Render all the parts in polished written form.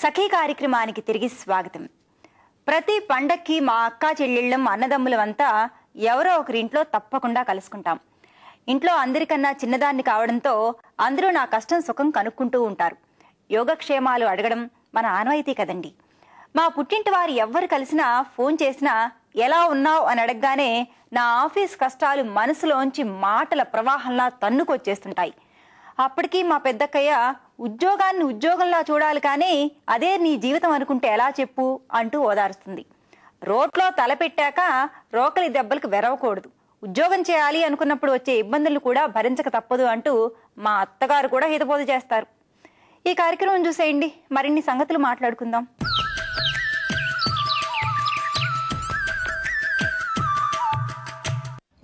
సఖీ కార్యక్రమానికి తిరిగి స్వాగతం. ప్రతి పండక్కి మా అక్క చెల్లెళ్ళం అన్నదమ్ములమంతా ఎవరో ఒకరింట్లో తప్పకుండా కలుసుకుంటాం. ఇంట్లో అందరికన్నా చిన్నదాన్ని కావడంతో అందరూ నా కష్టం సుఖం కనుక్కుంటూ ఉంటారు. యోగక్షేమాలు అడగడం మన ఆనవాయితీ కదండి. మా పుట్టింటి వారు ఎవ్వరు కలిసినా ఫోన్ చేసినా ఎలా ఉన్నావు అని అడగగానే నా ఆఫీస్ కష్టాలు మనసులోంచి మాటల ప్రవాహంలా తన్నుకొచ్చేస్తుంటాయి. అప్పటికీ మా పెద్దక్కయ్య ఉద్యోగాన్ని ఉద్యోగంలా చూడాలి కానీ అదే నీ జీవితం అనుకుంటే ఎలా చెప్పు అంటూ ఓదారుస్తుంది. రోట్లో తలపెట్టాక రోకలి దెబ్బలకు వెరవకూడదు, ఉద్యోగం చేయాలి అనుకున్నప్పుడు వచ్చే ఇబ్బందులు కూడా భరించక తప్పదు అంటూ మా అత్తగారు కూడా హితబోధ చేస్తారు. ఈ కార్యక్రమం చూసేయండి, మరిన్ని సంగతులు మాట్లాడుకుందాం.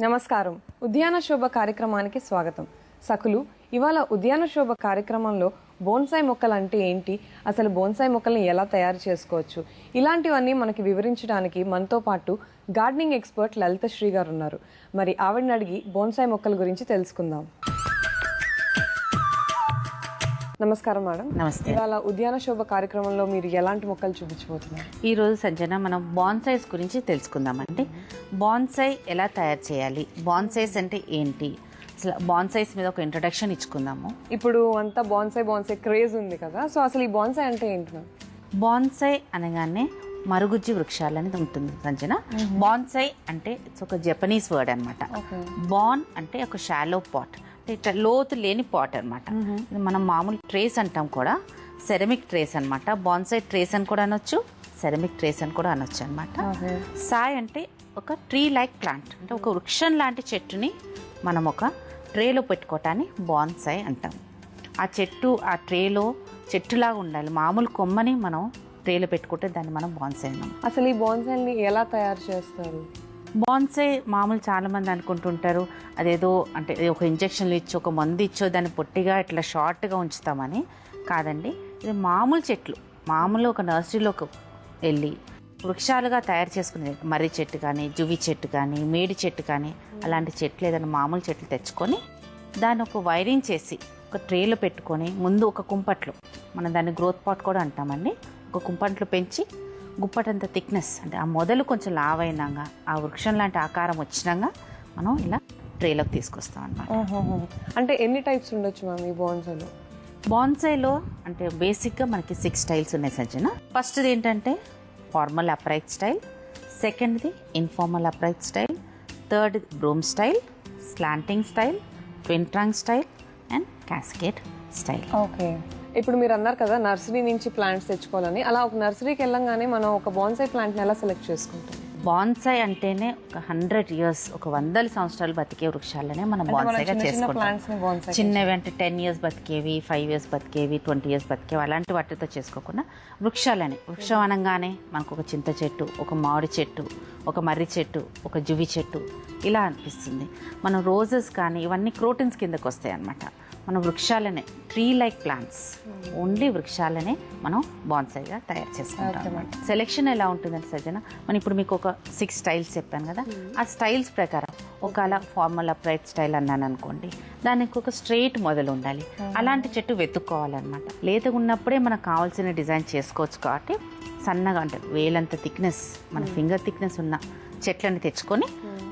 నమస్కారం. ఉద్యాన శోభ కార్యక్రమానికి స్వాగతం. సకులు, ఇవాళ ఉద్యాన శోభ కార్యక్రమంలో బోన్సాయి మొక్కలు అంటే ఏంటి, అసలు బోన్సాయి మొక్కల్ని ఎలా తయారు చేసుకోవచ్చు, ఇలాంటివన్నీ మనకి వివరించడానికి మనతో పాటు గార్డెనింగ్ ఎక్స్పర్ట్ లలిత శ్రీ గారు ఉన్నారు. మరి ఆవిడని అడిగి బోన్సాయి మొక్కల గురించి తెలుసుకుందాం. నమస్కారం మేడం. నమస్తే. ఇవాళ ఉద్యాన శోభ కార్యక్రమంలో మీరు ఎలాంటి మొక్కలు చూపించబోతున్నారు? ఈ రోజు సంజన మనం బాన్సైస్ గురించి తెలుసుకుందామండి. బాన్సాయి ఎలా తయారు చేయాలి, బాన్సైస్ అంటే ఏంటి, అసలు బాన్సైస్ మీద ఒక ఇంట్రడక్షన్ ఇచ్చుకుందాము. ఇప్పుడు అంతా బాన్సాయి క్రేజ్ ఉంది కదా, సో అసలు ఈ బాన్సాయి అంటే ఏంటి మ్యామ్? బాన్సాయి అనగానే మరుగుజ్జు వృక్షాలు అనేది ఉంటుంది సంజన. బాన్సాయి అంటే ఇట్స్ ఒక జపనీస్ వర్డ్ అనమాట. బాన్ అంటే ఒక షాలో పాట్, ఇట్లా లోతు లేని పాట్ అనమాట. మనం మామూలు ట్రేస్ అంటాం కూడా, సెరమిక్ ట్రేస్ అనమాట. బాన్సాయి ట్రేస్ అని కూడా అనొచ్చు, సెరమిక్ ట్రేస్ అని కూడా అనొచ్చు అనమాట. సాయ్ అంటే ఒక ట్రీ లైక్ ప్లాంట్, అంటే ఒక వృక్షం లాంటి చెట్టుని మనం ఒక ట్రేలో పెట్టుకోవటాన్ని బాన్సాయి అంటాం. ఆ చెట్టు ఆ ట్రేలో చెట్టులాగా ఉండాలి. మామూలు కొమ్మని మనం ట్రేలో పెట్టుకుంటే దాన్ని మనం బాన్సాయి అన్నాం. అసలు ఈ బాన్సాయిని ఎలా తయారు చేస్తారు? బాన్సాయి మామూలు చాలా మంది అనుకుంటుంటారు అదేదో అంటే ఒక ఇంజక్షన్లు ఇచ్చో ఒక మందు ఇచ్చో దాన్ని పొట్టిగా ఇట్లా షార్ట్గా ఉంచుతామని. కాదండి, ఇది మామూలు చెట్లు, మామూలు ఒక నర్సరీలోకి వెళ్ళి వృక్షాలుగా తయారు చేసుకునే మర్రి చెట్టు కానీ, జువి చెట్టు కానీ, మేడి చెట్టు కానీ, అలాంటి చెట్లు ఏదైనా మామూలు చెట్లు తెచ్చుకొని దాన్ని ఒక వైరింగ్ చేసి ఒక ట్రేలో పెట్టుకొని ముందు ఒక కుంపట్లో, మనం దాన్ని గ్రోత్ పాట్ కూడా అంటామండి, ఒక కుంపట్లో పెంచి గుప్పటంత థిక్నెస్ అంటే ఆ మొదలు కొంచెం లావైనాక ఆ వృక్షం లాంటి ఆకారం వచ్చినాక మనం ఇలా ట్రేలోకి తీసుకొస్తాం అన్నమాట. అంటే ఎన్ని టైప్స్ ఉండొచ్చు మ్యామ్ ఈ బాన్సాయిలో? బాన్సాయిలో అంటే బేసిక్గా మనకి 6 స్టైల్స్ ఉన్నాయి సజ్జన. ఫస్ట్ది ఏంటంటే ఫార్మల్ అప్రైట్ స్టైల్, సెకండ్ది informal upright style, third broom style, slanting style, twin trunk style and cascade style. Okay, ఇప్పుడు మీరు అన్నారు కదా నర్సరీ నుంచి ప్లాంట్స్ తెచ్చుకోవాలని, అలా ఒక నర్సరీకి వెళ్ళంగానే మనం ఒక బాన్సాయి ప్లాంట్ని ఎలా సెలెక్ట్ చేసుకుంటాం? బాన్సాయి అంటేనే ఒక 100 years, ఒక 100 సంవత్సరాలు బతికే వృక్షాలనే మనం బాన్సాయిగా చేసుకుంటాం. చిన్నవి అంటే 10 years బతికేవి, 5 years బతికేవి, 20 years బతికేవి, అలాంటి వాటితో చేసుకోకుండా వృక్షాలనే. వృక్షం అనగానే మనకు ఒక చింత చెట్టు, ఒక మామిడి చెట్టు, ఒక మర్రి చెట్టు, ఒక జువి చెట్టు ఇలా అనిపిస్తుంది. మనం రోజెస్ కానీ ఇవన్నీ క్రోటిన్స్ కిందకు వస్తాయి అన్నమాట. మనం వృక్షాలనే, ట్రీ లైక్ ప్లాంట్స్, ఓన్లీ వృక్షాలనే మనం బాన్సాయిగా తయారు చేసుకుంటాం. సెలెక్షన్ ఎలా ఉంటుందంటే సజ్జన, మనం ఇప్పుడు మీకు ఒక 6 స్టైల్స్ చెప్పాను కదా, ఆ స్టైల్స్ ప్రకారం ఒకవేళ ఫార్మల్ అప్రైట్ స్టైల్ అన్నాను అనుకోండి, దానికి ఒక స్ట్రెయిట్ మొదలు ఉండాలి. అలాంటి చెట్టు వెతుక్కోవాలన్నమాట. లేతగా ఉన్నప్పుడే మనకు కావాల్సిన డిజైన్ చేసుకోవచ్చు. కాబట్టి సన్నగా అంటే వేలంత థిక్నెస్, మన ఫింగర్ థిక్నెస్ ఉన్న చెట్లని తెచ్చుకొని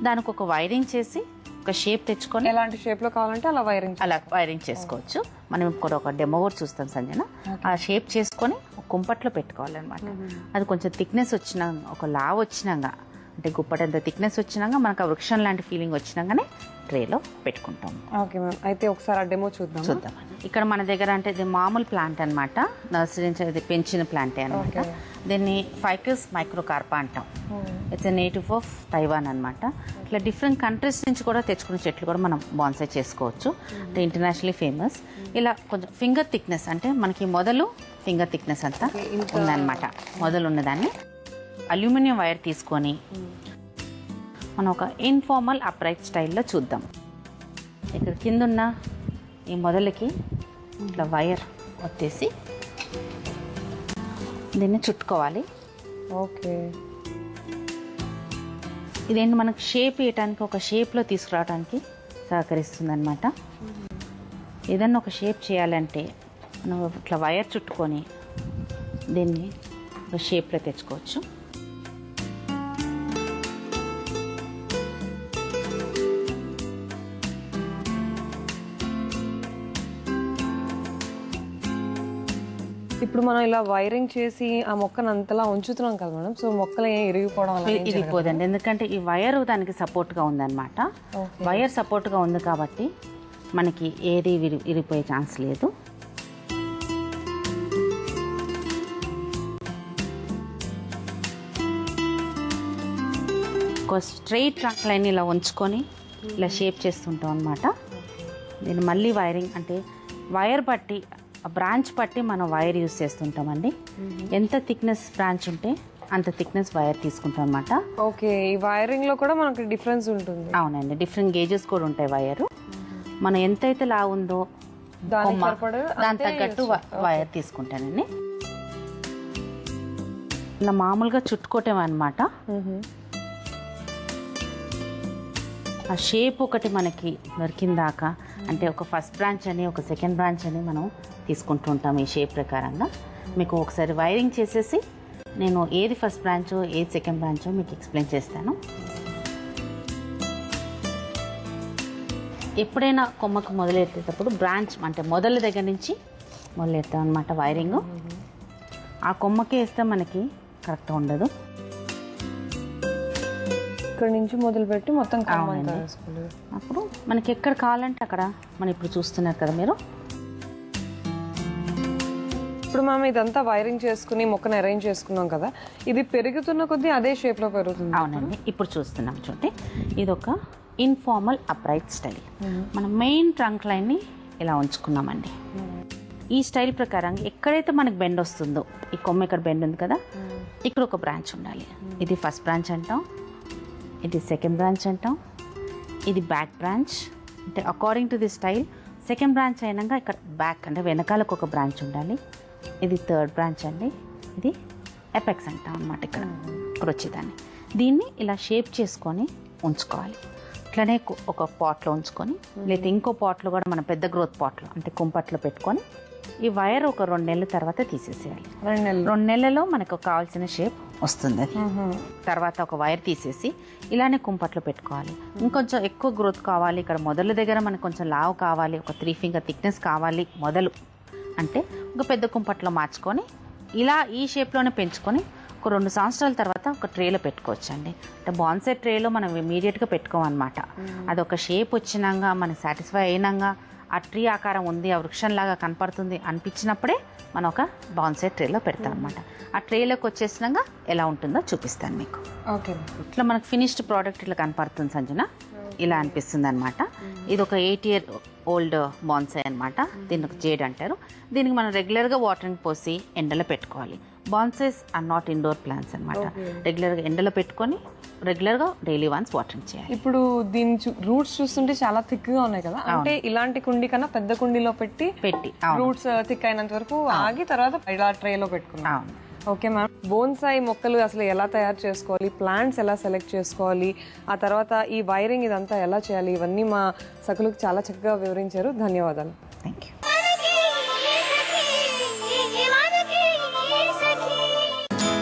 దానికి ఒక వైరింగ్ చేసి ఒక షేప్ తెచ్చుకొని, ఎలాంటి షేప్ లో కావాలంటే అలా వైరింగ్ చేసుకోవచ్చు. మనం ఇప్పుడు ఒక డెమో కూడా చూస్తాం సంజన. ఆ షేప్ చేసుకొని ఒక కుంపట్లో పెట్టుకోవాలన్నమాట. అది కొంచెం థిక్నెస్ వచ్చినా, ఒక లావ్ వచ్చినాక, అంటే గుప్పటంత థిక్నెస్ వచ్చినాక మనకు ఆ వృక్షం లాంటి ఫీలింగ్ వచ్చినాకనే ట్రేలో పెట్టుకుంటాం. ఓకే మ్యామ్, అయితే ఒకసారి ఆ డెమో చూద్దాం. ఇక్కడ మన దగ్గర అంటే ఇది మామూలు ప్లాంట్ అనమాట, నర్సరీ నుంచి పెంచిన ప్లాంటే అనమాట. దీన్ని ఫైకస్ మైక్రోకార్పా అంటాం. It's a native of Taiwan అనమాట. ఇట్లా డిఫరెంట్ కంట్రీస్ నుంచి కూడా తెచ్చుకునే చెట్లు కూడా మనం బాన్సాయి చేసుకోవచ్చు. అంటే ఇంటర్నేషనల్లీ ఫేమస్. ఇలా కొంచెం ఫింగర్ థిక్నెస్, అంటే మనకి మొదలు ఫింగర్ థిక్నెస్ అంతా ఉందన్నమాట. మొదలు ఉన్నదాన్ని అల్యూమినియం వైర్ తీసుకొని మనం ఒక ఇన్ఫార్మల్ అప్రైట్ స్టైల్లో చూద్దాం. ఇక్కడ కిందున్న ఈ మొదలకి ఇట్లా వైర్ వచ్చేసి దీన్ని చుట్టుకోవాలి. ఓకే, ఇదేంటి మనకు షేప్ ఇవ్వటానికి, ఒక షేప్లో తీసుకురావడానికి సహకరిస్తుంది అనమాట. ఏదన్నా ఒక షేప్ చేయాలంటే మనం ఇట్లా వైర్ చుట్టుకొని దీన్ని ఒక షేప్లో తెచ్చుకోవచ్చు. ఇప్పుడు మనం ఇలా వైరింగ్ చేసి ఆ మొక్కను అంతలా ఉంచుతున్నాం కదా మేడం, సో మొక్కలు ఏం ఇరిగిపోవడం అలా ఏం జరగదా? ఇరిగిపోదండి, ఎందుకంటే ఈ వైర్ దానికి సపోర్ట్గా ఉందన్నమాట. వైర్ సపోర్ట్గా ఉంది కాబట్టి మనకి ఏది ఇరిగిపోయే ఛాన్స్ లేదు. ఒక స్ట్రైట్ ట్రంక్ లైన్ ఇలా ఉంచుకొని ఇలా షేప్ చేస్తుంటాం అనమాట. దీన్ని మళ్ళీ వైరింగ్ అంటే వైర్ బట్టి బ్రాంచ్ బట్టి మనం వైర్ యూస్ చేస్తుంటామండి. ఎంత థిక్నెస్ బ్రాంచ్ ఉంటే అంత థిక్నెస్ వైర్ తీసుకుంటాం అనమాట. ఓకే, ఈ వైరింగ్ లో కూడా మనకి డిఫరెన్స్ ఉంటుంది. అవునండి, డిఫరెంట్ గేజెస్ కూడా ఉంటాయి వైర్. మనం ఎంతైతే లా ఉందో దాని తగ్గట్టు వైర్ తీసుకుంటానండి. ఇలా మామూలుగా చుట్టుకోవటం అనమాట. ఆ షేప్ ఒకటి మనకి దొరికిందాక, అంటే ఒక ఫస్ట్ బ్రాంచ్ అని ఒక సెకండ్ బ్రాంచ్ అని మనం తీసుకుంటూ ఉంటాం ఈ షేప్ ప్రకారంగా. మీకు ఒకసారి వైరింగ్ చేసేసి నేను ఏది ఫస్ట్ బ్రాంచో ఏది సెకండ్ బ్రాంచో మీకు ఎక్స్ప్లెయిన్ చేస్తాను. ఎప్పుడైనా కొమ్మకు మొదలెట్టేటప్పుడు బ్రాంచ్ అంటే మొదల దగ్గర నుంచి మొదలెడతాం అనమాట వైరింగ్. ఆ కొమ్మకి వేస్తే మనకి కరెక్ట్ ఉండదు. ఇక్కడ నుంచి మొదలుపెట్టి మొత్తం అప్పుడు మనకి ఎక్కడ కావాలంటే అక్కడ మనం ఇప్పుడు చూస్తున్నారు కదా మీరు. ఇప్పుడు మనం ఇదంతా వైరింగ్ చేసుకుని మొక్కను అరేంజ్ చేసుకున్నాం కదా, ఇది పెరుగుతున్న కొద్దీ అదే షేప్ లో పెరుగుతుంది. అవునండి, ఇప్పుడు చూస్తున్నాం చూడండి. ఇది ఒక ఇన్ఫార్మల్ అప్రైట్ స్టైల్. మనం మెయిన్ ట్రంక్ లైన్ని ఇలా ఉంచుకున్నామండి. ఈ స్టైల్ ప్రకారం ఎక్కడైతే మనకు బెండ్ వస్తుందో, ఈ కొమ్మ ఇక్కడ బెండ్ ఉంది కదా, ఇక్కడ ఒక బ్రాంచ్ ఉండాలి. ఇది ఫస్ట్ బ్రాంచ్ అంటాం, ఇది సెకండ్ బ్రాంచ్ అంటాం, ఇది బ్యాక్ బ్రాంచ్. అంటే according to the style second branch అయినాక ఇక్కడ బ్యాక్ అంటే వెనకాలకు ఒక బ్రాంచ్ ఉండాలి. ఇది థర్డ్ బ్రాంచ్ అండి, ఇది ఎపెక్స్ అంటాం అనమాట. ఇక్కడ వచ్చేదాన్ని దీన్ని ఇలా షేప్ చేసుకొని ఉంచుకోవాలి. ఇట్లనే ఒక పాట్లో ఉంచుకొని, లేదా ఇంకో పాట్లో కూడా మన పెద్ద గ్రోత్ పాట్లో అంటే కుంపట్లో పెట్టుకొని ఈ వైర్ ఒక 2 నెలల తర్వాత తీసేసేయాలి. 2 నెలలలో మనకు కావాల్సిన షేప్ వస్తుంది. అది తర్వాత ఒక వైర్ తీసేసి ఇలానే కుంపట్లో పెట్టుకోవాలి. ఇంకొంచెం ఎక్కువ గ్రోత్ కావాలి, ఇక్కడ మొదల దగ్గర మనకు కొంచెం లావు కావాలి, ఒక 3 ఫింగర్ థిక్నెస్ కావాలి మొదలు అంటే ఒక పెద్ద కుంపట్లో మార్చుకొని ఇలా ఈ షేప్లోనే పెంచుకొని ఒక 2 సంవత్సరాల తర్వాత ఒక ట్రేలో పెట్టుకోవచ్చు అండి. అంటే బాన్సై ట్రేలో మనం ఇమీడియట్గా పెట్టుకోమన్నమాట. అదొక షేప్ వచ్చినాక మనం సాటిస్ఫై అయినాక ఆ ట్రీ ఆకారం ఉంది, ఆ వృక్షంలాగా కనపడుతుంది అనిపించినప్పుడే మనం ఒక బాన్సై ట్రేలో పెడతాం అనమాట. ఆ ట్రేలోకి వచ్చేసినాక ఎలా ఉంటుందో చూపిస్తాను మీకు. ఓకే, ఇట్లా మనకు ఫినిష్డ్ ప్రోడక్ట్ ఇట్లా కనపడుతుంది సంజన, ఇలా అనిపిస్తుంది అనమాట. ఇది ఒక 8 year old బాన్సై అనమాట. దీన్ని ఒక జేడ్ అంటారు. దీనికి మనం రెగ్యులర్గా వాటరింగ్ పోసి ఎండలో పెట్టుకోవాలి. Bonsais are not indoor plants అనమాట. రెగ్యులర్గా ఎండలో పెట్టుకొని రెగ్యులర్గా డైలీ వన్స్ వాటరింగ్ చేయాలి. ఇప్పుడు దీని రూట్స్ చూస్తుంటే చాలా థిక్ గా ఉన్నాయి కదా, అంటే ఇలాంటి కుండీ కన్నా పెద్ద కుండీలో పెట్టి రూట్స్ థిక్ అయినంత వరకు ఆగి తర్వాత ఇలా ట్రేలో పెట్టుకున్నాం. ఓకే మ్యామ్, బోన్సాయి మొక్కలు అసలు ఎలా తయారు చేసుకోవాలి, ప్లాంట్స్ ఎలా సెలెక్ట్ చేసుకోవాలి, ఆ తర్వాత ఈ వైరింగ్ ఇదంతా ఎలా చేయాలి, ఇవన్నీ మా సకులకు చాలా చక్కగా వివరించారు. ధన్యవాదాలు. Thank you.